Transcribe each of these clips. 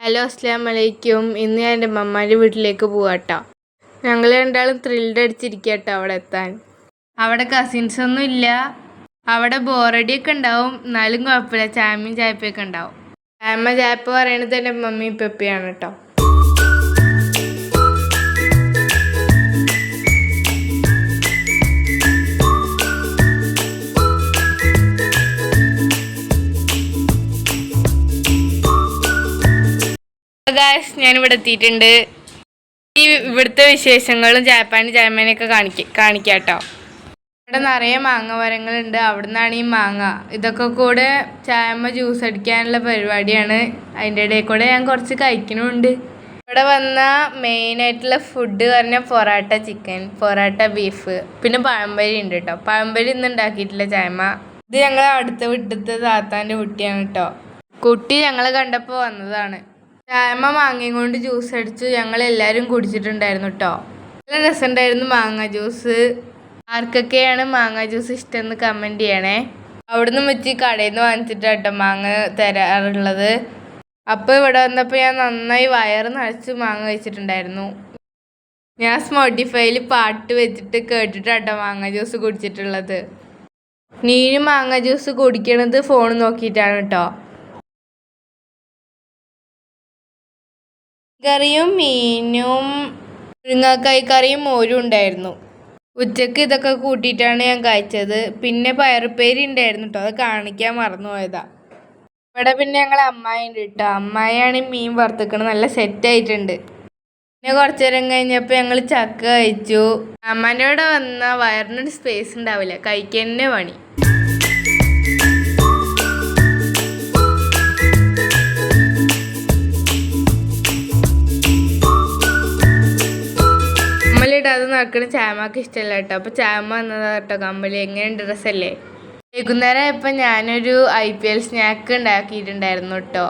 Hello, അസ്സലാമു അലൈക്കും. ഇന്ന് ഞാൻ എൻ്റെ മമ്മാൻ്റെ വീട്ടിലേക്ക് പോവാട്ടോ. ഞങ്ങൾ രണ്ടാളും ത്രില്ഡ് അടിച്ചിരിക്കുക കേട്ടോ അവിടെ എത്താൻ. അവിടെ കസിൻസൊന്നും ഇല്ല. അവിടെ ബോറടിയൊക്കെ ഉണ്ടാവും, എന്നാലും കുഴപ്പമില്ല. ചായമ്മയും ചായപ്പൊക്കെ ഉണ്ടാവും. ചായപ്പ പറയണത് എൻ്റെ മമ്മിയും പെപ്പയാണ് കേട്ടോ. ഞാനിവിടെ എത്തിയിട്ടുണ്ട്. ഇവിടുത്തെ വിശേഷങ്ങളും ചായമ്മേനെയൊക്കെ കാണിക്കാം കേട്ടോ. ഇവിടെ നിറയെ മാങ്ങ മരങ്ങളുണ്ട്. അവിടെ നിന്നാണ് ഈ മാങ്ങ. ഇതൊക്കെ കൂടെ ചായമ്മ ജ്യൂസ് അടിക്കാനുള്ള പരിപാടിയാണ്. അതിൻ്റെ ഇടയിൽ കൂടെ ഞാൻ കുറച്ച് കഴിക്കണമുണ്ട്. ഇവിടെ വന്ന മെയിനായിട്ടുള്ള ഫുഡ് പറഞ്ഞാൽ പൊറാട്ട ചിക്കൻ, പൊറാട്ട ബീഫ്, പിന്നെ പഴംപൊരി ഉണ്ട് കേട്ടോ. പഴംപൊരി ഇന്ന് ഉണ്ടാക്കിയിട്ടില്ല ചായമ്മ. ഇത് ഞങ്ങൾ അടുത്ത വീട്ടിലത്തെ താത്താൻ്റെ കുട്ടിയാണ് കേട്ടോ. കുട്ടി ഞങ്ങളെ കണ്ടപ്പോൾ വന്നതാണ്. ചായമ്മ മാങ്ങയും കൊണ്ട് ജ്യൂസ് അടിച്ചു. ഞങ്ങളെല്ലാവരും കുടിച്ചിട്ടുണ്ടായിരുന്നു കേട്ടോ. നല്ല രസമുണ്ടായിരുന്നു മാങ്ങ ജ്യൂസ്. ആർക്കൊക്കെയാണ് മാങ്ങ ജ്യൂസ് ഇഷ്ടമെന്ന് കമൻറ്റ് ചെയ്യണേ. അവിടുന്ന് വെച്ച് കടയിൽ നിന്ന് വാങ്ങിച്ചിട്ട് കേട്ടോ മാങ്ങ തരാറുള്ളത്. അപ്പോൾ ഇവിടെ വന്നപ്പോൾ ഞാൻ നന്നായി വയറ് നിറച്ച് മാങ്ങ കഴിച്ചിട്ടുണ്ടായിരുന്നു. ഞാൻ സ്പോട്ടിഫൈയിൽ പാട്ട് വെച്ചിട്ട് കേട്ടിട്ട് കേട്ടോ മാങ്ങ ജ്യൂസ് കുടിച്ചിട്ടുള്ളത്. നീനും മാങ്ങ ജ്യൂസ് കുടിക്കണത് ഫോൺ നോക്കിയിട്ടാണ് കേട്ടോ. കറിയും മീനും മുരിങ്ങക്കായ് കറിയും മോരും ഉണ്ടായിരുന്നു. ഉച്ചക്ക് ഇതൊക്കെ കൂട്ടിയിട്ടാണ് ഞാൻ കഴിച്ചത്. പിന്നെ പയറുപ്പേരി ഉണ്ടായിരുന്നു കേട്ടോ, അത് കാണിക്കാൻ മറന്നുപോയതാ. ഇവിടെ പിന്നെ ഞങ്ങൾ അമ്മായി ഉണ്ട് കേട്ടോ. അമ്മായിയാണ് മീൻ വറുത്തിക്കണത്, നല്ല സെറ്റായിട്ടുണ്ട്. പിന്നെ കുറച്ചു നേരം കഴിഞ്ഞപ്പോൾ ഞങ്ങൾ ചക്ക കഴിച്ചു. അമ്മാൻ്റെ ഇവിടെ വന്നാൽ വയറിനൊരു സ്പേസ് ഉണ്ടാവില്ല, കഴിക്കാൻ തന്നെ പണി. അത് നടക്കണ ചായമ്മക്ക് ഇഷ്ടമല്ല കേട്ടോ. അപ്പോൾ ചായമ്മ വന്നതാ കേട്ടോ. കമ്മലി എങ്ങനെയുണ്ട്, ഡ്രസ്സല്ലേ? വൈകുന്നേരം ഇപ്പം ഞാനൊരു IPL സ്നാക്ക് ഉണ്ടാക്കിയിട്ടുണ്ടായിരുന്നു കേട്ടോ.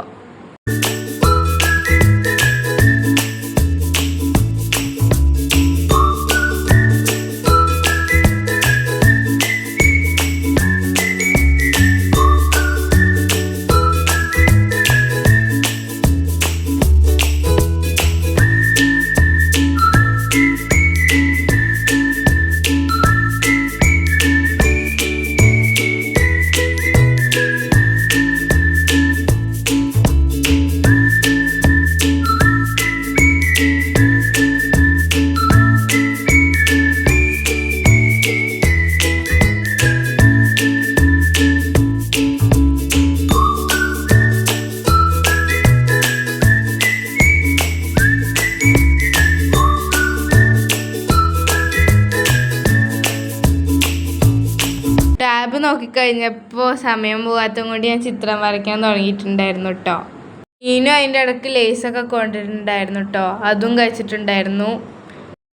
ടാബ് നോക്കിക്കഴിഞ്ഞപ്പോൾ സമയം പോകാത്തതും കൊണ്ട് ഞാൻ ചിത്രം വരയ്ക്കാൻ തുടങ്ങിയിട്ടുണ്ടായിരുന്നു കേട്ടോ. മീനും അതിൻ്റെ ഇടയ്ക്ക് ലേസൊക്കെ കൊണ്ടിട്ടുണ്ടായിരുന്നു കേട്ടോ, അതും കഴിച്ചിട്ടുണ്ടായിരുന്നു.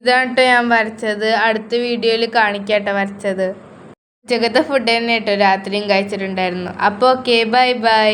ഇതാണ് കേട്ടോ ഞാൻ വരച്ചത്. അടുത്ത വീഡിയോയിൽ കാണിക്കാം കേട്ടോ വരച്ചത്. ഉച്ചക്കത്തെ ഫുഡ് തന്നെ കേട്ടോ രാത്രിയും കഴിച്ചിട്ടുണ്ടായിരുന്നു. അപ്പോൾ ഓക്കെ, ബൈ ബൈ.